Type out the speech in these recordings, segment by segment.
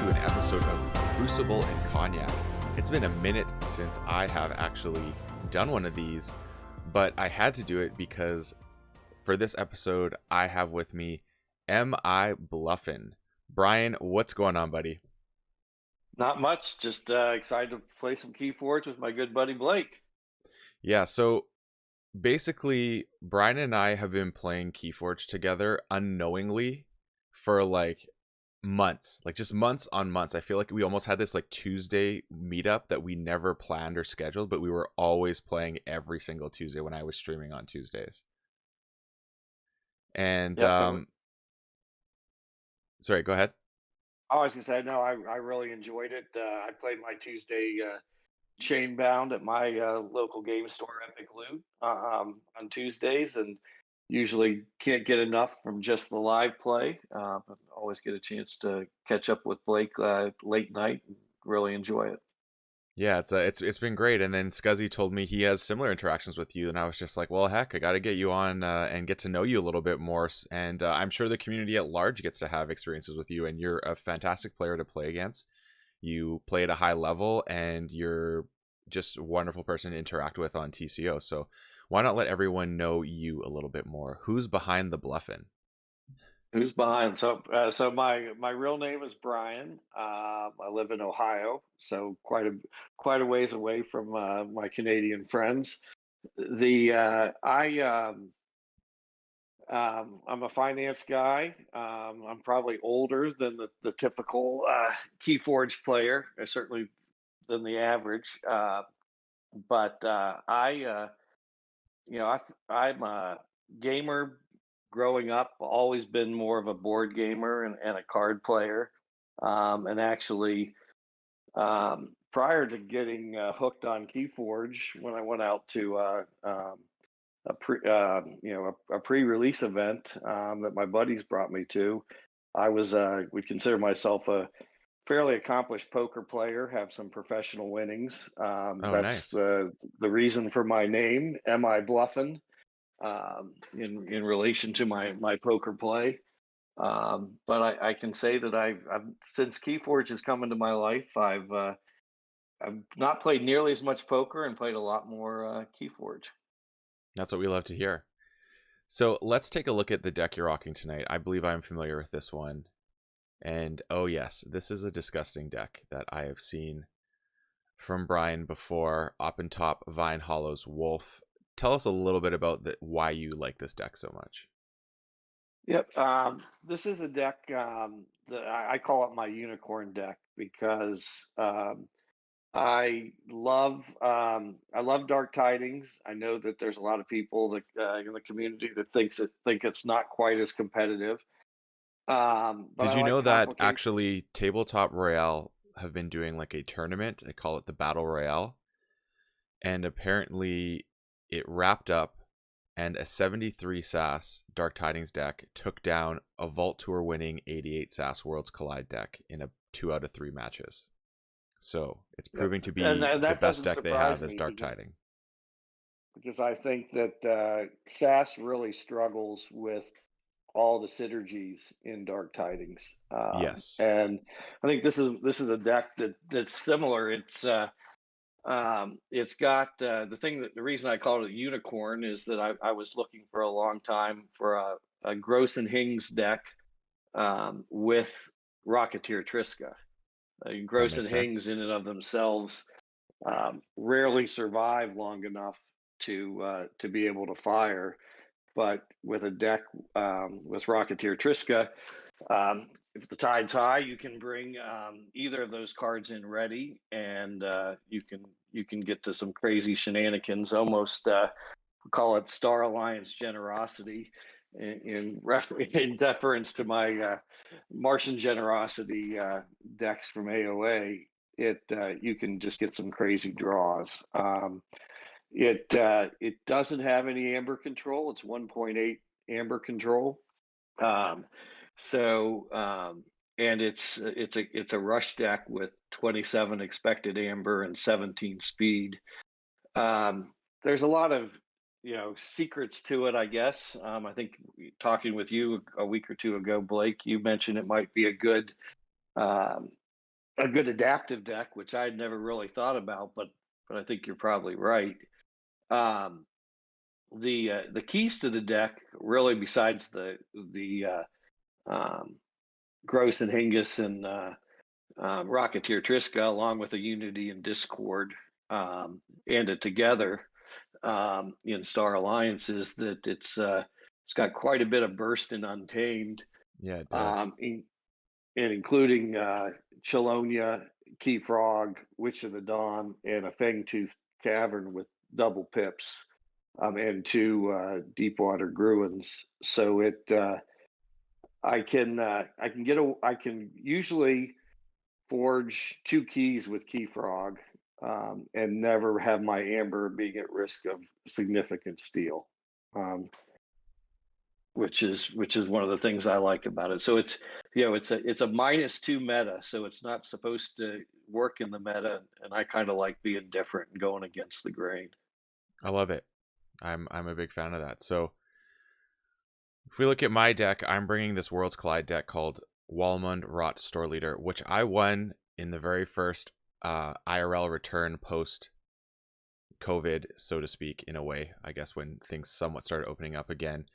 to an episode of Crucible and Cognac. It's been a minute since I have actually done one of these, but I had to do it because for this episode, I have with me M.I. Bluffin. Brian, what's going on, buddy? Not much. Just excited to play some KeyForge with my good buddy Blake. Yeah, so basically, Brian and I have been playing KeyForge together unknowingly for like months, like just months on months. I feel like we almost had this like Tuesday meetup that we never planned or scheduled, but we were always playing every single Tuesday when I was streaming on Tuesdays. And Yep. sorry, go ahead. I was gonna say no. I really enjoyed it. I played my Tuesday chain bound at my local game store, Epic Loot, on Tuesdays, and usually can't get enough from just the live play. But always get a chance to catch up with Blake late night and really enjoy it. Yeah, it's been great. And then Scuzzy told me he has similar interactions with you, and I was just like, well, heck, I got to get you on and get to know you a little bit more. And I'm sure the community at large gets to have experiences with you, and you're a fantastic player to play against. You play at a high level, and you're just a wonderful person to interact with on TCO. So why not let everyone know you a little bit more? Who's behind the Bluffin? Who's behind? So my real name is Brian. I live in Ohio, so quite a ways away from my Canadian friends. The I'm a finance guy. I'm probably older than the typical KeyForge player, certainly than the average. But I'm a gamer growing up. Always been more of a board gamer and a card player. And actually, prior to getting hooked on KeyForge, when I went out to a pre-release event that my buddies brought me to, I would consider myself a fairly accomplished poker player, have some professional winnings. Oh, That's nice. the reason for my name, M.I. Bluffin, in relation to my poker play. But I can say that I've since KeyForge has come into my life, I've not played nearly as much poker and played a lot more KeyForge. That's what we love to hear. So let's take a look at the deck you're rocking tonight. I believe I'm familiar with this one. And oh yes, this is a disgusting deck that I have seen from Brian before. Up and top, Vine Hollow's Wolf. Tell us a little bit about why you like this deck so much. Yep. This is a deck that I call it my unicorn deck because I love Dark Tidings. I know that there's a lot of people that in the community that think it's not quite as competitive. But Did I you like know that complicated. actually Tabletop Royale have been doing like a tournament? They call it the Battle Royale. And apparently it wrapped up, and a 73 SAS Dark Tidings deck took down a Vault Tour winning 88 SAS Worlds Collide deck in a 2 out of 3 matches. So it's Yep. proving to And be the that best doesn't deck they have surprise is me Dark Tiding. because I think that SAS really struggles with all the synergies in Dark Tidings, Yes, and I think this is a deck that's similar. It's got the reason I called it a unicorn is that I was looking for a long time for a Gross and Hings deck with Rocketeer Triska. that Gross and makes sense. Hings in and of themselves rarely survive long enough to be able to fire. But with a deck with Rocketeer Triska, if the tide's high, you can bring either of those cards in ready, and you can get to some crazy shenanigans. Almost call it Star Alliance generosity in deference to my Martian generosity decks from AOA. You can just get some crazy draws. It doesn't have any amber control. It's 1.8 amber control. Um, so and it's a rush deck with 27 expected amber and 17 speed. There's a lot of secrets to it, I guess. I think talking with you a week or two ago, Blake, you mentioned it might be a good a good adaptive deck, which I'd never really thought about, but I think you're probably right. Um, the keys to the deck, really, besides the um, Gross and Hingis and Rocketeer Triska, along with a Unity and Discord, and a Together in Star Alliance, is that it's got quite a bit of burst and Untamed, Yeah, it does. um, in, and including Chelonia, Key Frog, Witch of the Dawn, and a Fangtooth Cavern with double pips, and two Deepwater Gruins. So I can usually forge two keys with Key Frog, and never have my amber being at risk of significant steal. Um, which is one of the things I like about it. So it's a -2 meta, so it's not supposed to work in the meta, and I kind of like being different and going against the grain. I love it. I'm a big fan of that. So if we look at my deck, I'm bringing this Worlds Collide deck called Walmund Rot Store Leader, which I won in the very first IRL return post COVID, so to speak, in a way, I guess, when things somewhat started opening up again.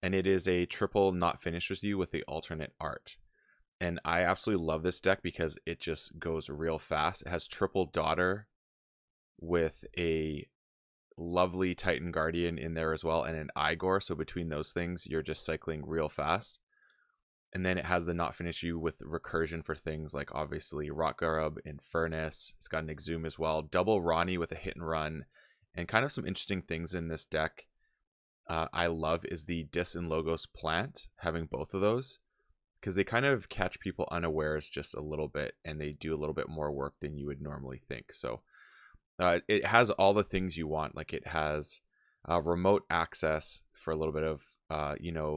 And it is a triple not finished with you with the alternate art. And I absolutely love this deck because it just goes real fast. It has triple Daughter with a lovely Titan Guardian in there as well, and an Igor. So between those things, you're just cycling real fast. And then it has the not finish you with recursion for things like obviously Rock Garub and Furnace. It's got an Exhume as well. Double Ronnie with a hit and run. And kind of some interesting things in this deck I love is the Dis and Logos plant, having both of those. Because they kind of catch people unawares just a little bit, and they do a little bit more work than you would normally think. So it has all the things you want. Like it has remote access for a little bit of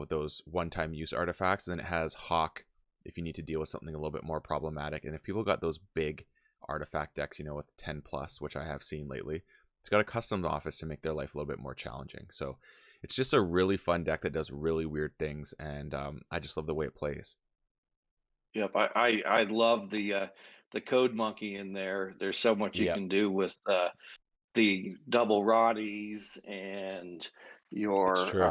those one-time use artifacts, and then it has Hawk if you need to deal with something a little bit more problematic. And if people got those big artifact decks, with 10 plus, which I have seen lately, it's got a custom office to make their life a little bit more challenging. So it's just a really fun deck that does really weird things, and I just love the way it plays. Yep, I love the Code Monkey in there. There's so much you Yeah, can do with the double Roddies and it's your true.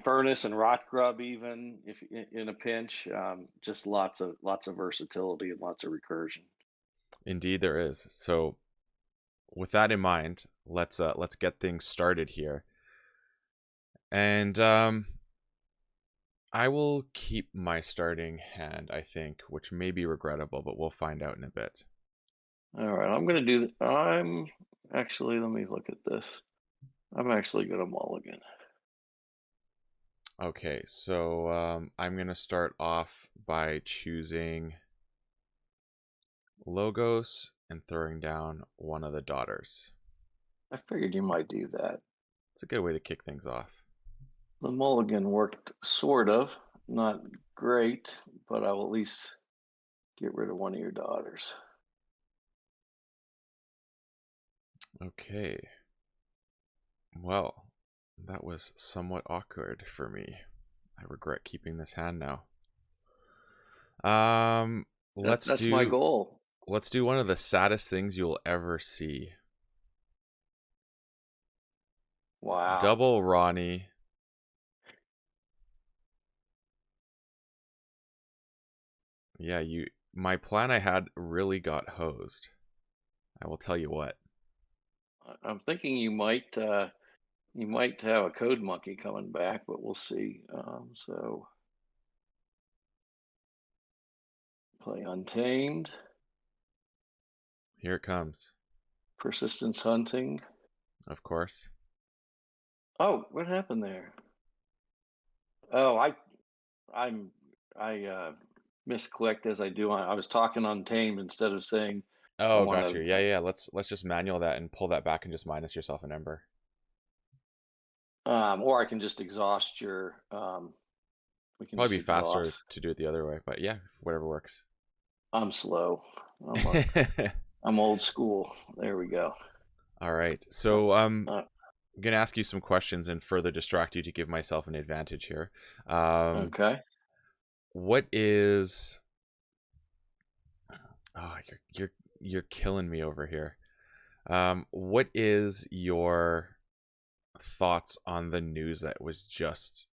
Furnace and Rot Grub, even if in a pinch. Just lots of versatility and lots of recursion. Indeed, there is. So with that in mind, let's get things started here. And I will keep my starting hand, I think, which may be regrettable, but we'll find out in a bit. All right, I'm gonna do. I'm actually. Let me look at this. I'm actually gonna mulligan. Okay, so I'm going to start off by choosing Logos and throwing down one of the daughters. I figured you might do that. It's a good way to kick things off. The mulligan worked sort of, not great, but I will at least get rid of one of your daughters. Okay. Well, that was somewhat awkward for me. I regret keeping this hand now. That's Let's that's my do goal. let's do one of the saddest things you'll ever see. Wow. Double Ronnie. Yeah, my plan I had really got hosed. I will tell you what. I'm thinking you might have a Code Monkey coming back, but we'll see. So play Untamed, Here it comes. Persistence Hunting. Of course. Oh, what happened there? Oh, I'm I misclicked as I do. I was talking Untamed instead of saying I Oh, want got you. Yeah, to. yeah. Let's just manual that and pull that back and just minus yourself an ember. Or I can just exhaust your. We can Probably just be faster exhaust. to do it the other way, but yeah, whatever works. I'm slow. I'm old school. There we go. All right. Uh, So uh, I'm gonna ask you some questions and further distract you to give myself an advantage here. Um, okay. what is Oh, you're killing me over here. What is your thoughts on the news that was just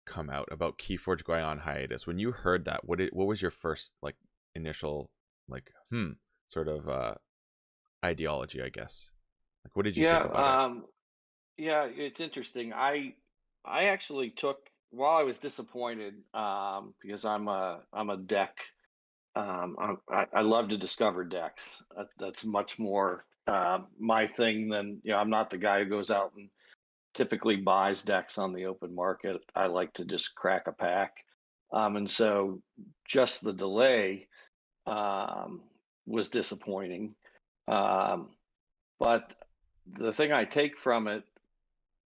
come out about KeyForge going on hiatus? When you heard that, what was your first like initial like sort of ideology, I guess? Like what did you Yeah, think about it? yeah, it's interesting. I actually took while I was disappointed because I'm a deck. I love to discover decks. That's much more my thing than I'm not the guy who goes out and typically buys decks on the open market. I like to just crack a pack, and so just the delay um, was disappointing. Um, but the thing I take from it,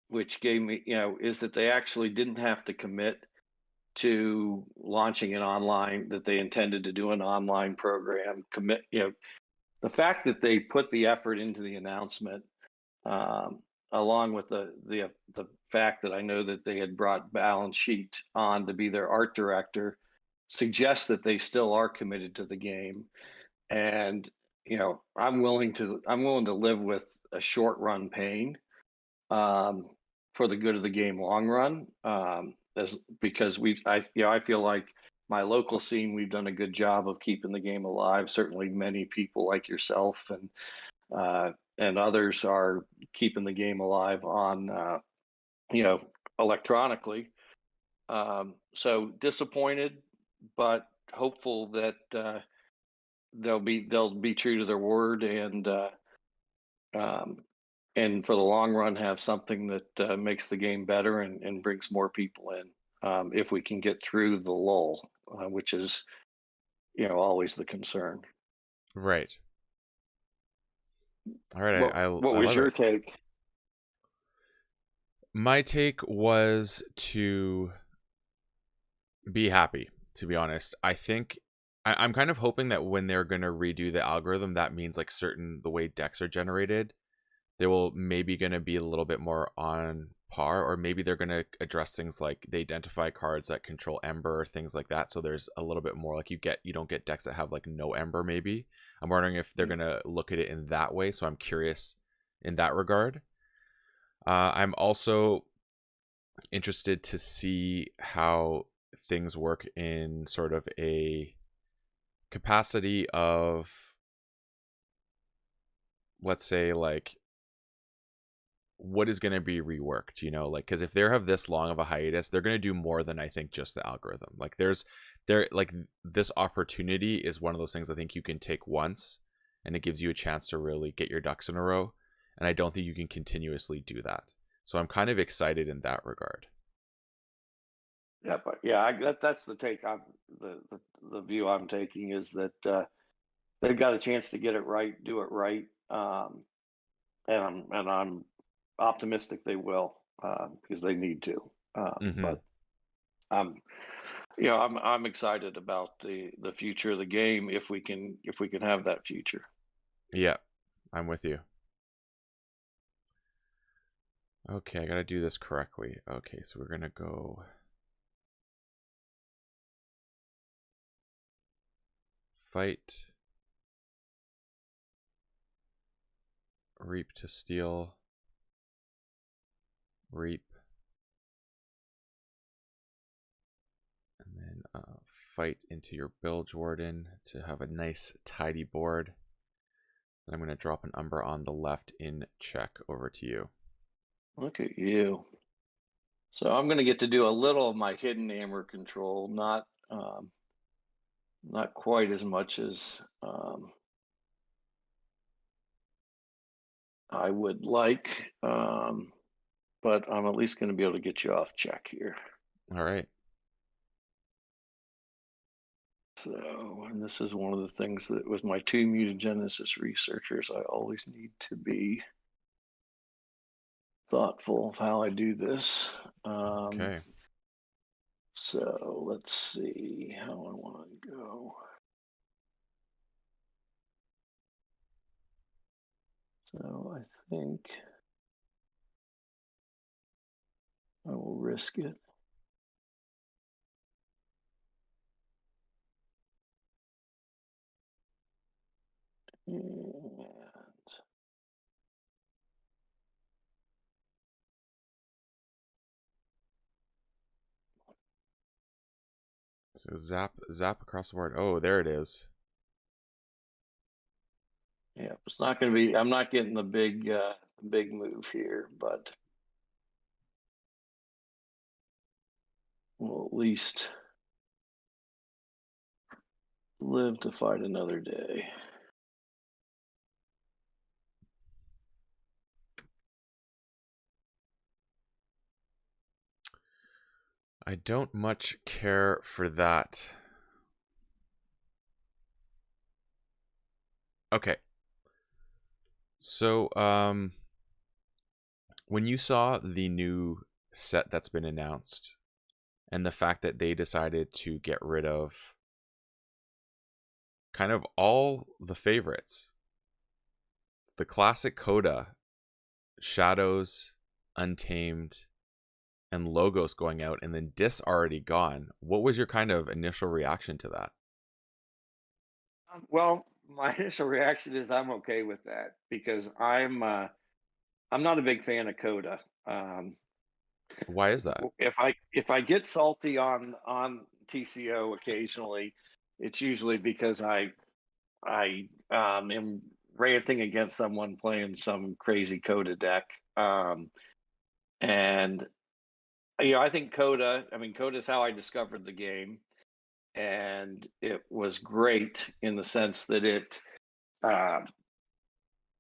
which gave me, is that they actually didn't have to commit to launching an online, that they intended to do an online program. The fact that they put the effort into the announcement, um, along with the fact that I know that they had brought Balance Sheet on to be their art director, suggests that they still are committed to the game. And I'm willing to live with a short run pain, um, for the good of the game long run. As because I feel like my local scene, we've done a good job of keeping the game alive. Certainly, many people like yourself and others are keeping the game alive on you know electronically. So disappointed, but hopeful that they'll be true to their word um, and for the long run have something that makes the game better and brings more people in, if we can get through the lull, which is always the concern. Right. All right. What I what was love your it. take? My take was to be happy, to be honest. I think I'm kind of hoping that when they're going to redo the algorithm, that means like certain the way decks are generated, they will maybe going to be a little bit more on par, or maybe they're going to address things like they identify cards that control Ember, things like that. So there's a little bit more like you don't get decks that have like no Ember. Maybe I'm wondering if they're going to look at it in that way. So I'm curious in that regard. I'm also interested to see how things work in sort of a capacity of, let's say, like what is going to be reworked, like because if they have this long of a hiatus, they're going to do more than I think just the algorithm. Like there like this opportunity is one of those things I think you can take once and it gives you a chance to really get your ducks in a row, and I don't think you can continuously do that. So I'm kind of excited in that regard. Yeah, but yeah, that's the take. The view I'm taking is that they've got a chance to get it right, do it right, and I'm optimistic they will, because they need to. Mm-hmm. But I'm I'm excited about the future of the game if we can have that future. Yeah, I'm with you. Okay, I gotta do this correctly. Okay, so we're gonna go fight, reap to steal, reap, and then fight into your bilge warden to have a nice tidy board. Then I'm gonna drop an umber on the left in check over to you. Look at you. So I'm going to get to do a little of my hidden hammer control, not quite as much as I would like, but I'm at least going to be able to get you off check here. All right. So, and this is one of the things that with my two mutagenesis researchers, I always need to be thoughtful of how I do this. Okay. So let's see how I want to go. So I think I will risk it. And So zap across the board. Oh, there it is. yeah, it's not going to be. I'm not getting the big move here, but we'll at least live to fight another day. I don't much care for that. Okay. So, when you saw the new set that's been announced and the fact that they decided to get rid of kind of all the favorites, the classic Coda, Shadows, Untamed, and Logos going out, and then Dis already gone, what was your kind of initial reaction to that? Well, my initial reaction is I'm okay with that because I'm not a big fan of Coda. Um, Why is that? if I get salty on TCO occasionally, it's usually because I am ranting against someone playing some crazy Coda deck. And I think Coda. I mean, Coda is how I discovered the game, and it was great in the sense that uh,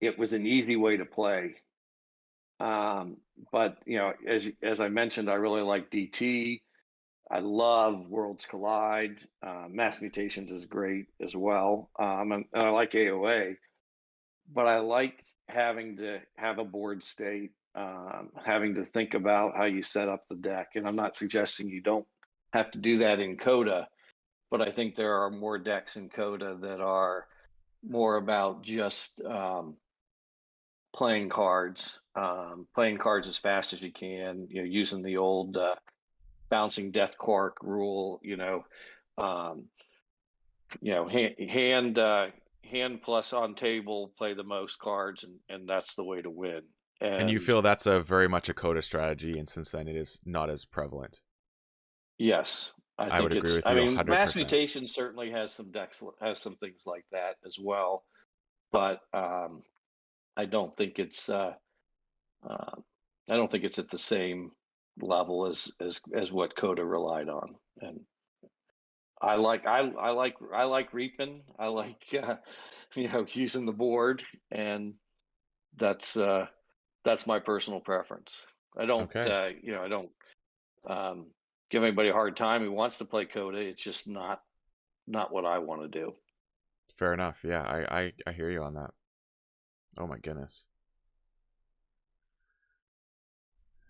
it was an easy way to play. Um, but as I mentioned, I really like DT. I love Worlds Collide. Mass Mutations is great as well. And I like AOA, but I like having to have a board state, having to think about how you set up the deck. And I'm not suggesting you don't have to do that in Coda, but I think there are more decks in Coda that are more about just playing cards as fast as you can. Using the old bouncing death cork rule. Um, hand plus on table, play the most cards, and that's the way to win. And you And feel that's a very much a Coda strategy, and since then it is not as prevalent. yes, I I would think agree it's. with I you mean, Mass 100%. Mutation certainly has some decks, has some things like that as well, but I don't think it's. Uh, I don't think it's at the same level as what Coda relied on. And I like reaping. I like using the board, and that's uh, that's my personal preference. I don't Okay, I don't um, give anybody a hard time who wants to play Coda. It's just not what I want to do. fair enough. Yeah, I hear you on that. Oh my goodness.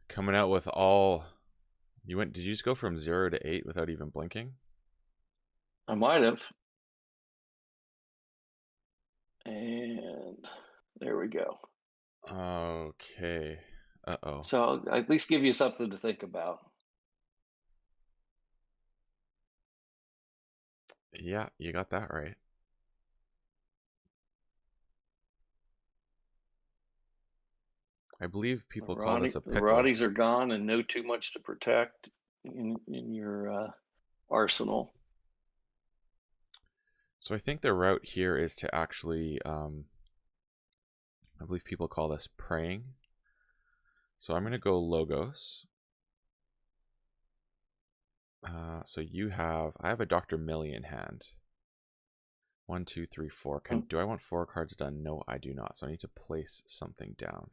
Coming out with all did you just go from 0 to 8 without even blinking? I might have, and there we go. Okay. Uh-oh. So I'll at least give you something to think about. Yeah, you got that right. I believe The people call this Roddy, a the pickle. Roddies are gone, and no too much to protect in your arsenal. So I think the route here is to actually, I believe people call this praying. So I'm going to go Logos. So I have a Dr. Millie in hand. 1, 2, 3, 4. Do I want 4 cards done? No, I do not. So I need to place something down.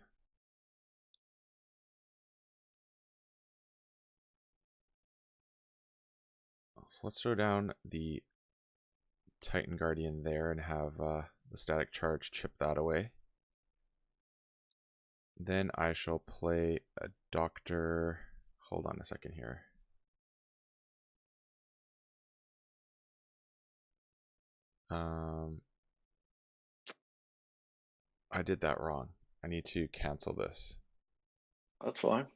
So let's throw down the Titan Guardian there and have the Static Charge chip that away. Then I shall play a Doctor. Hold on a second here. I did that wrong. I need to cancel this. That's fine.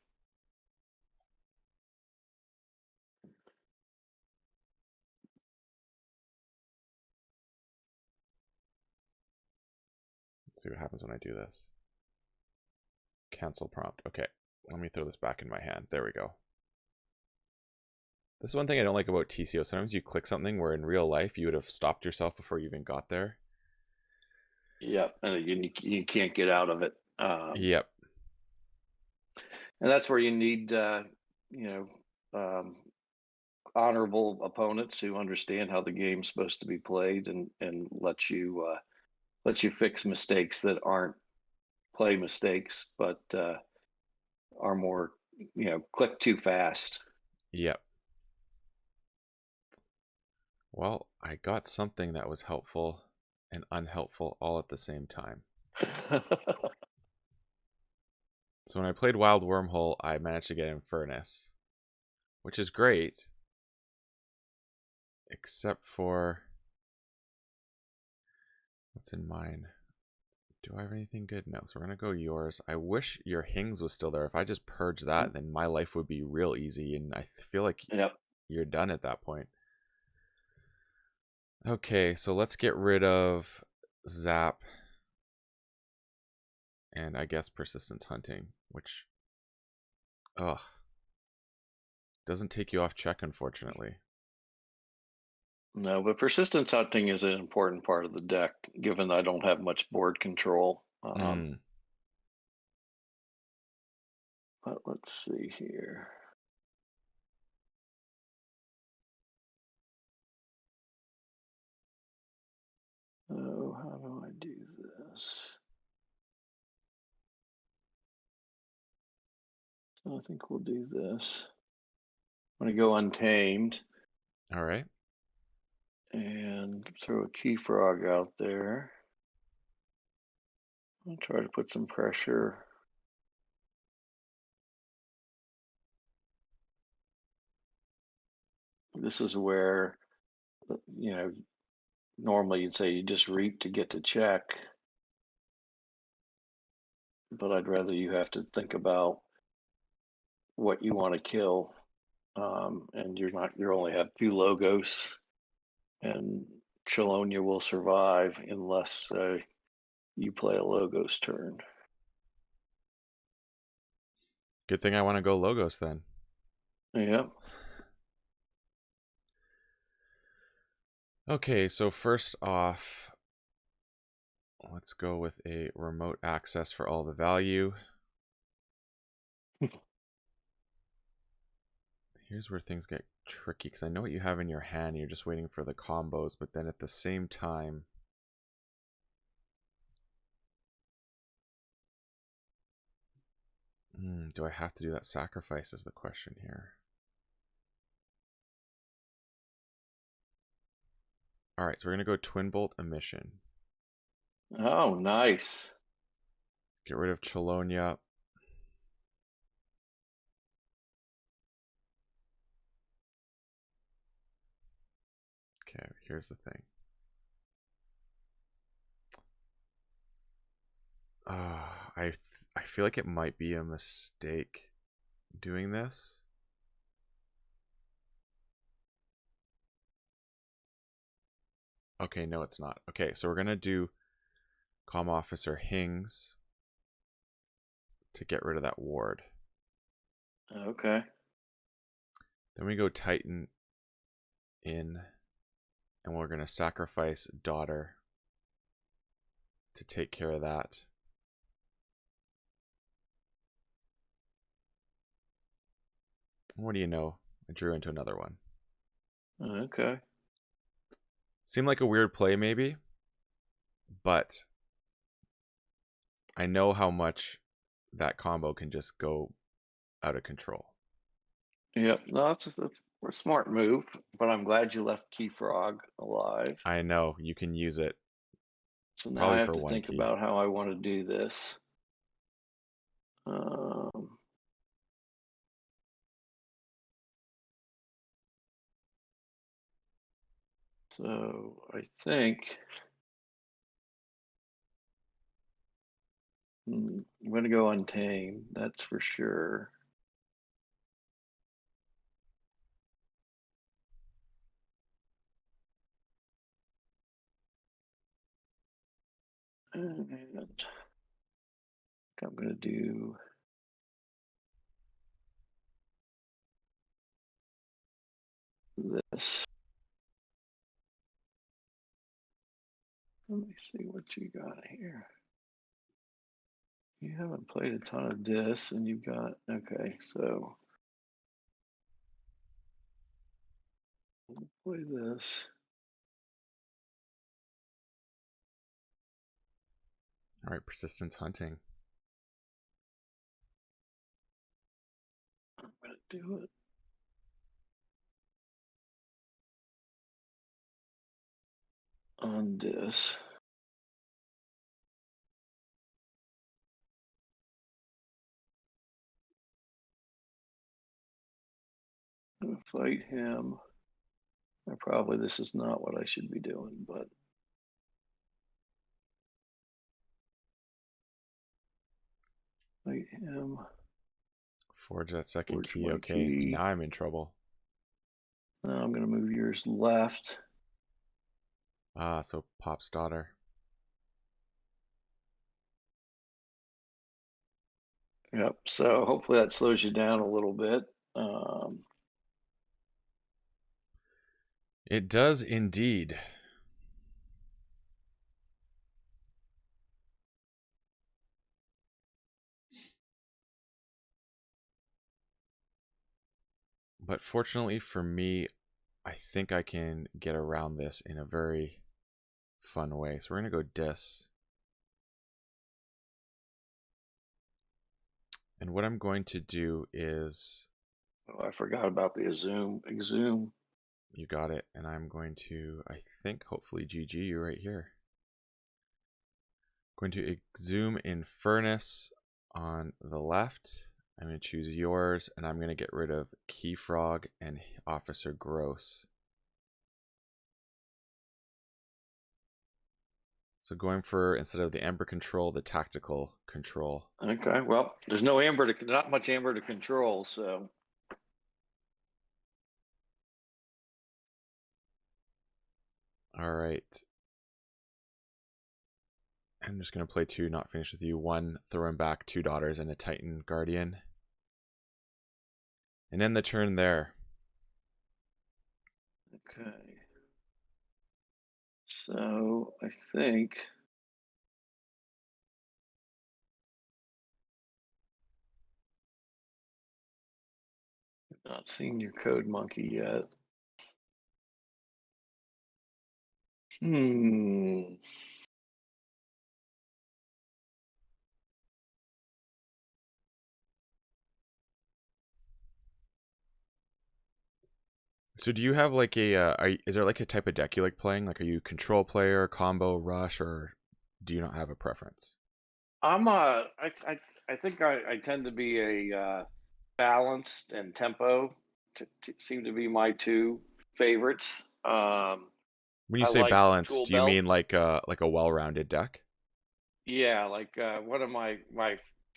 see what happens when I do this. Cancel prompt. Okay, let me throw this back in my hand. There we go. This is one thing I don't like about TCO. Sometimes you click something where in real life you would have stopped yourself before you even got there. Yep, and you can't get out of it. Yep. And that's where you need, honorable opponents who understand how the game's supposed to be played and let you fix mistakes that aren't play mistakes, but are more, click too fast. Yep. Well, I got something that was helpful and unhelpful all at the same time. So when I played Wild Wormhole, I managed to get Infernus, which is great, except for what's in mine. Do I have anything good? No, so we're going to go yours. I wish your Hings was still there. If I just purge that, then my life would be real easy, and I feel like you're done at that point. Okay, so let's get rid of Zap and I guess Persistence Hunting, which doesn't take you off check, unfortunately. No, but Persistence Hunting is an important part of the deck, given I don't have much board control. But let's see here. Oh, how do I do this? So I think we'll do this. I'm going to go Untamed. All right. And throw a KeyFrog out there. I'll try to put some pressure. This is where, normally you'd say you just reap to get to check. But I'd rather you have to think about what you want to kill. And you only have 2 logos, and Chelonia will survive unless you play a logos turn. Good thing I want to go logos then. Yep. Okay, so first off, let's go with a remote access for all the value. Here's where things get tricky, because I know what you have in your hand. You're just waiting for the combos, but then at the same time, do I have to do that sacrifice is the question here. All right, so we're going to go Twin Bolt Emission. Oh, nice. Get rid of Chelonia. Okay, here's the thing. I feel like it might be a mistake doing this. Okay, no, it's not. Okay, so we're going to do Comm Officer Hings to get rid of that ward. Okay. Then we go Titan in, and we're going to sacrifice Daughter to take care of that. What do you know? I drew into another one. Okay. Seemed like a weird play maybe, but I know how much that combo can just go out of control. Yep. No, that's a smart move, but I'm glad you left KeyFrog alive. I know, you can use it. So now Probably I have for to one think key. about how I want to do this. So I think I'm going to go Untamed, that's for sure. And I'm going to do this. Let me see what you got here. You haven't played a ton of this, and you've got, okay, so we'll play this. All right, persistence hunting. I'm going to do it on this. I'm going to fight him. Probably this is not what I should be doing, but fight him. Forge that second Forge key. my Okay, key. now I'm in trouble. Now I'm going to move yours left. Ah, so Pop's daughter. Yep. So hopefully that slows you down a little bit. It does indeed. But fortunately for me, I think I can get around this in a very fun way. So we're going to go dis. And what I'm going to do is... Oh, I forgot about the exhume. You got it. And I'm going to, I think, hopefully GG you right here. Going to exhume in Furnace on the left. I'm going to choose yours, and I'm going to get rid of Keyfrog and Officer Gross. So going for, instead of the amber control, the tactical control. Okay, well, there's no amber not much amber to control, so. All right. I'm just going to play 2, not finish with you. 1, throwing back 2 daughters and a Titan Guardian. And end the turn there. Okay. So I think I've not seen your code monkey yet. So do you have like a, is there like a type of deck you like playing? Like, are you control player, combo, rush, or do you not have a preference? I think I tend to be a balanced and tempo seem to be my two favorites. When you I say like balance, Tool do you Belt. mean like a well-rounded deck? Yeah, like one of my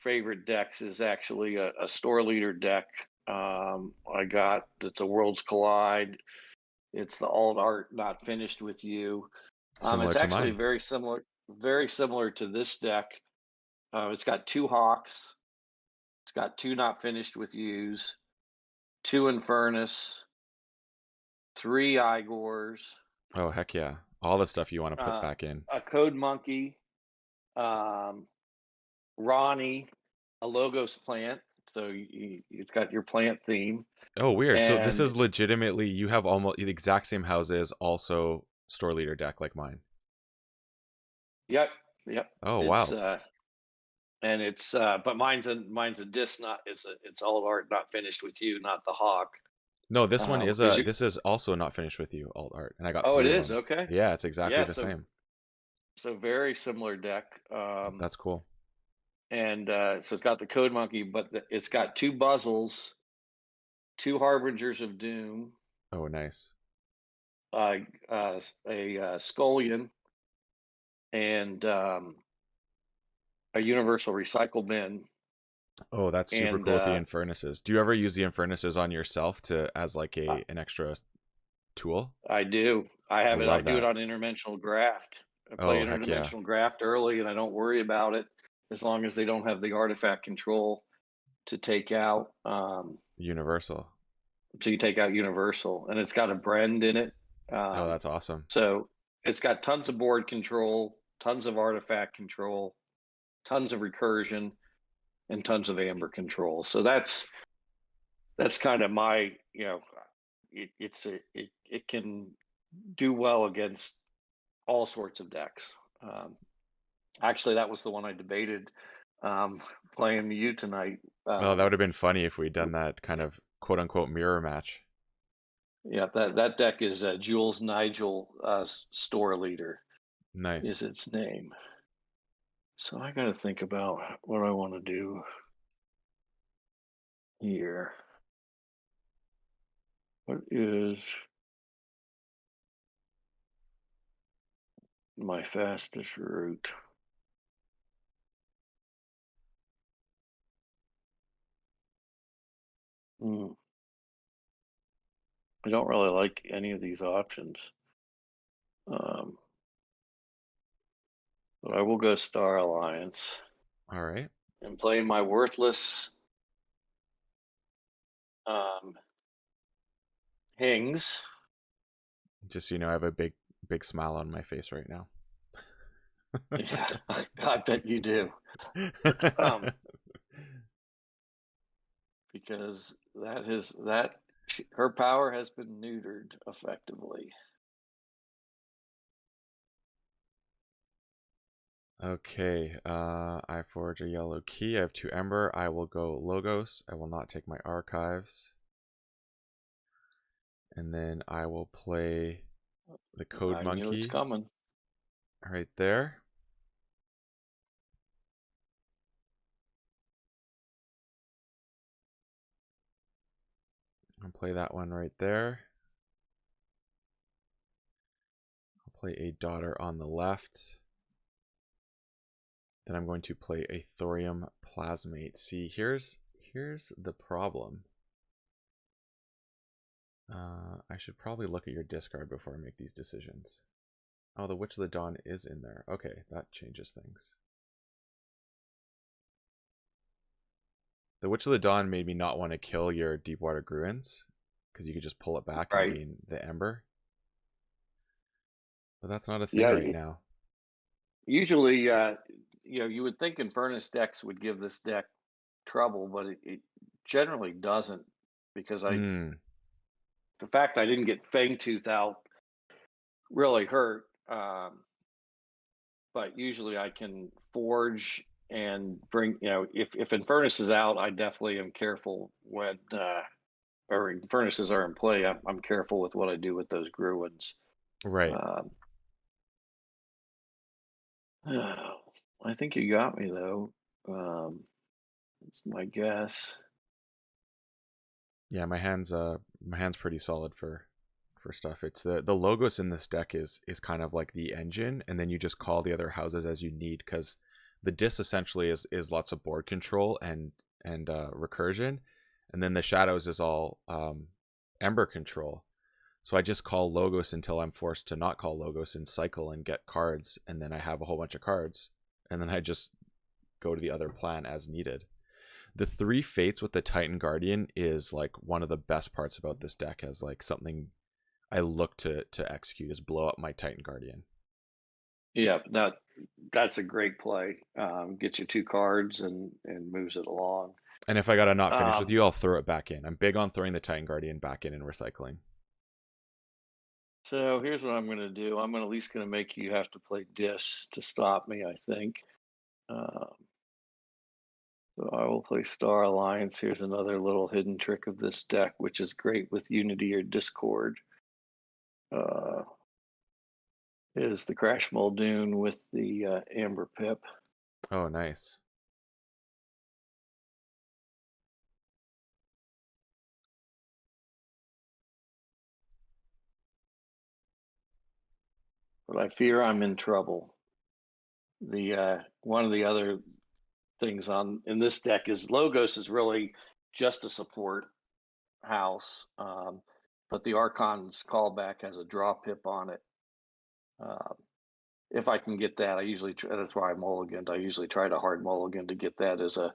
favorite decks is actually a store leader deck. I got it's a Worlds Collide. It's the alt art not finished with you. Similar It's to actually mine. very similar to this deck. It's got 2 Hawks. It's got 2 not finished with yous, 2 Infernus, 3 Igors, Oh, heck yeah. All the stuff you want to put back in. a Code Monkey, um, Ronnie, a Logos plant. So it's got your plant theme. Oh, weird. So this And is legitimately, you have almost the exact same houses, also store leader deck like mine. yep. Oh, It's wild. and it's but mine's a disc, not it's all art not finished with you, not the Hawk. No, this one is Because you this is also not finished with you, alt art, and I got oh, it 3 of is them. okay. Yeah, it's exactly Yeah, the same. so very similar deck. That's cool. And so it's got the Code Monkey, but it's got 2 Buzzles, 2 Harbingers of Doom, Oh, nice. a Scullion, and a Universal Recycle Bin. Oh, that's super And cool with the Infernuses. Do you ever use the Infernuses on yourself to as like an extra tool? I do. I I have it. I love do it that. on interdimensional graft. I play Oh, heck yeah. interdimensional graft early, and I don't worry about it as long as they don't have the artifact control to take out Universal. universal, and it's got a Brend in it. Oh, Um, that's awesome. so it's got tons of board control, tons of artifact control, tons of recursion, and tons of amber control. So that's kind of my, it can do well against all sorts of decks. Um, Actually, that was the one I debated um, playing you tonight. Oh, that Um, would have been funny if we'd done that kind of quote unquote mirror match. yeah, that deck is Jules Nigel, Store Leader Nice. is its name. So I got to think about what I want to do here. What is my fastest route? Hmm. I don't really like any of these options. Um, but I will go Star Alliance All right. and play my worthless Hings. Just so you know, I have a big smile on my face right now. Yeah, I bet you do. Um, because her power has been neutered effectively. Okay, I forge a yellow key. I have 2 Ember. I will go Logos. I will not take my archives. And then I will play the Code I knew it's Monkey coming. right there. I'll play that one right there. I'll play a Daughter on the left. Then I'm going to play a Thorium Plasmate. See, here's the problem. I should probably look at your discard before I make these decisions. Oh, the Witch of the Dawn is in there. Okay, that changes things. The Witch of the Dawn made me not want to kill your Deepwater Gruins, because you could just pull it back and Right. gain the Ember. But that's not a thing Yeah. right now. Usually, you would think Infernus decks would give this deck trouble, but it generally doesn't because Hmm. the fact I didn't get Fangtooth out really hurt. But usually I can forge and bring, if Infernus is out, I definitely am careful when, or Infernus's are in play. I'm careful with what I do with those Gruins. Right. Um, I think you got me though. That's my guess. Yeah, my hand's pretty solid for stuff. It's the logos in this deck is kind of like the engine, and then you just call the other houses as you need, because the dis essentially is lots of board control and recursion, and then the shadows is all ember control. So I just call logos until I'm forced to not call logos and cycle and get cards, and then I have a whole bunch of cards, and then I just go to the other plan as needed. The 3 fates with the Titan Guardian is like one of the best parts about this deck, as like something I look to execute is blow up my Titan Guardian. Yeah, that's a great play. Gets you 2 cards and moves it along. And if I gotta not finish with Um, you, I'll throw it back in. I'm big on throwing the Titan Guardian back in and recycling. so here's what I'm going to do. I'm at least going to make you have to play Dis to stop me, I think. Um, so I will play Star Alliance. Here's another little hidden trick of this deck, which is great with Unity or Discord. Uh, is the Crash Muldoon with the Amber Pip. Oh, nice. But I fear I'm in trouble. The one of the other things on in this deck is Logos is really just a support house, but the Archon's callback has a draw pip on it. if I can get that, I usually try, that's why I mulliganed. I usually try to hard mulligan to get that as a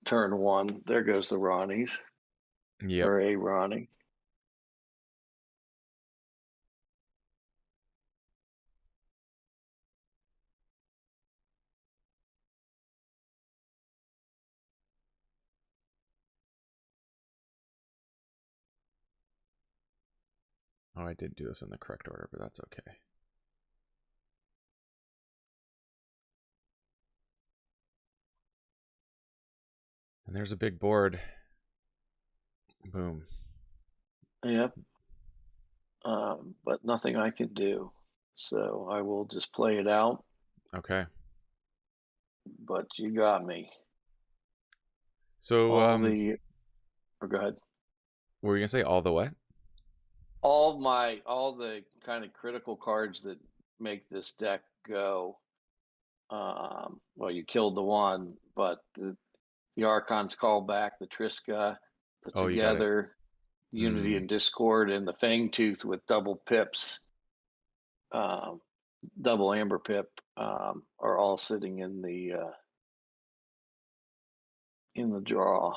turn one. There goes the Ronnies, Yep. or a Ronnie. Oh, I did do this in the correct order, but that's okay. And there's a big board. Boom. Yep. But nothing I can do. So I will just play it out. Okay. But you got me. So, All the, or go ahead. what were you gonna say? All the what? All the kind of critical cards that make this deck go. Well, you killed the one, but the Archon's call back, the Triska, the Oh, you got it. Together, Unity Mm. and Discord, and the Fangtooth with double pips, um, double amber pip, are all sitting in the draw.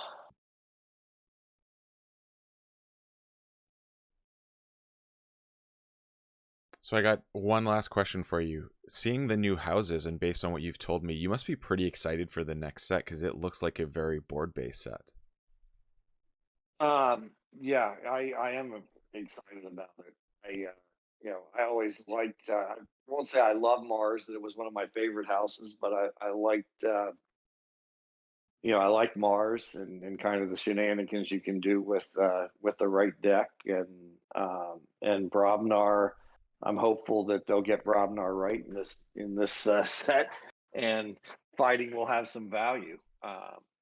So I got one last question for you. Seeing the new houses and based on what you've told me, you must be pretty excited for the next set because it looks like a very board-based set. Yeah, I am excited about it. I always liked. I won't say I love Mars. That it was one of my favorite houses, but I liked. I like Mars and kind of the shenanigans you can do with the right deck and Brobnar. I'm hopeful that they'll get Brobnar right in this set, and fighting will have some value.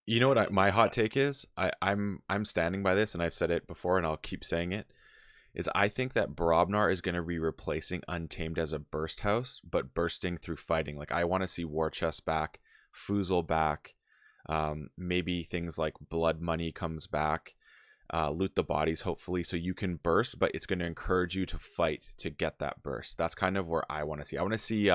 You know what And my hot take is? I'm standing by this, and I've said it before, and I'll keep saying it. Is I think that Brobnar is going to be replacing Untamed as a burst house, but bursting through fighting. Like I want to see War Chest back, Foozle back, maybe things like Blood Money comes back, Loot the Bodies hopefully, so you can burst, but it's going to encourage you to fight to get that burst. That's kind of where I want to see. I want to see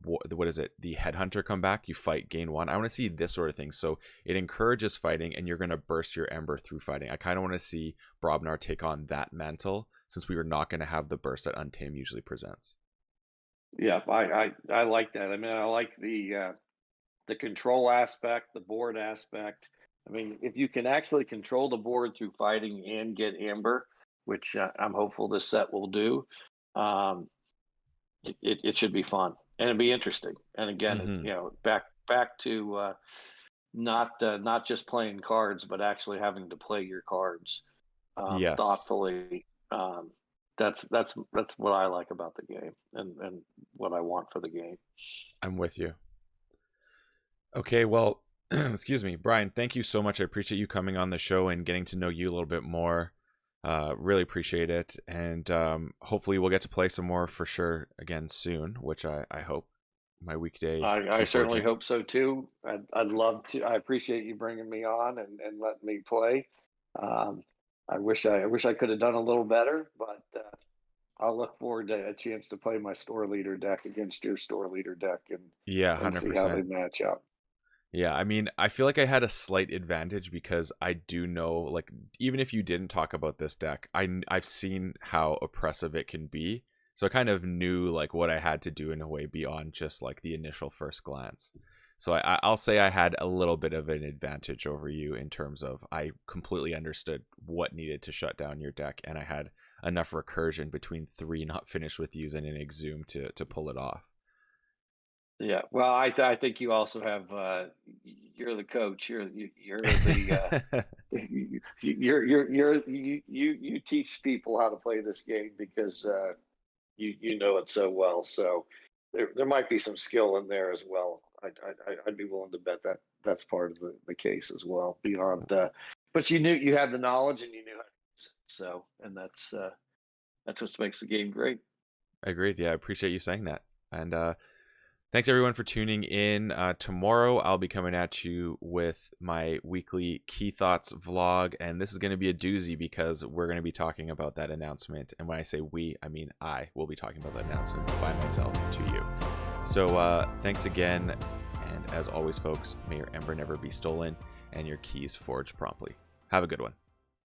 what is it, the Headhunter come back, you fight, gain one. I want to see this sort of thing, so it encourages fighting and you're going to burst your Ember through fighting. I kind of want to see Brobnar take on that mantle, since we are not going to have the burst that Untamed usually presents. yeah, I like that. I mean, I like the control aspect, the board aspect. I mean, if you can actually control the board through fighting and get Amber, which I'm hopeful this set will do, um, it should be fun and it'd be interesting. And again, it's Mm-hmm. back to not just playing cards, but actually having to play your cards Yes, thoughtfully. That's what I like about the game and what I want for the game. I'm with you. Okay, well, excuse me, Brian, thank you so much. I appreciate you coming on the show and getting to know you a little bit more. Really appreciate it. And hopefully we'll get to play some more for sure again soon, which I hope. My weekday I certainly keyforging. hope so too. I'd love to. I appreciate you bringing me on and letting me play. Um, I wish I could have done a little better, but I'll look forward to a chance to play my store leader deck against your store leader deck Yeah, and see how they 100%. match up. Yeah, I mean, I feel like I had a slight advantage because I do know, like, even if you didn't talk about this deck, I've seen how oppressive it can be. So I kind of knew, like, what I had to do in a way beyond just, like, the initial first glance. So I'll say I had a little bit of an advantage over you in terms of I completely understood what needed to shut down your deck, and I had enough recursion between three not finished with use and an exhume to pull it off. Yeah, well, I think you also have you're the coach. You're the you teach people how to play this game because you know it so well. So there might be some skill in there as well. I'd be willing to bet that that's part of the case as well. Beyond, but you had the knowledge and you knew how to use it. So and that's what makes the game great. Agreed. Yeah, I appreciate you saying that. And Thanks everyone for tuning in. Tomorrow I'll be coming at you with my weekly Key Thoughts vlog, and this is going to be a doozy because we're going to be talking about that announcement. And when I say we, I mean I will be talking about that announcement by myself to you. So thanks again, and as always, folks, may your ember never be stolen and your keys forged promptly. Have a good one.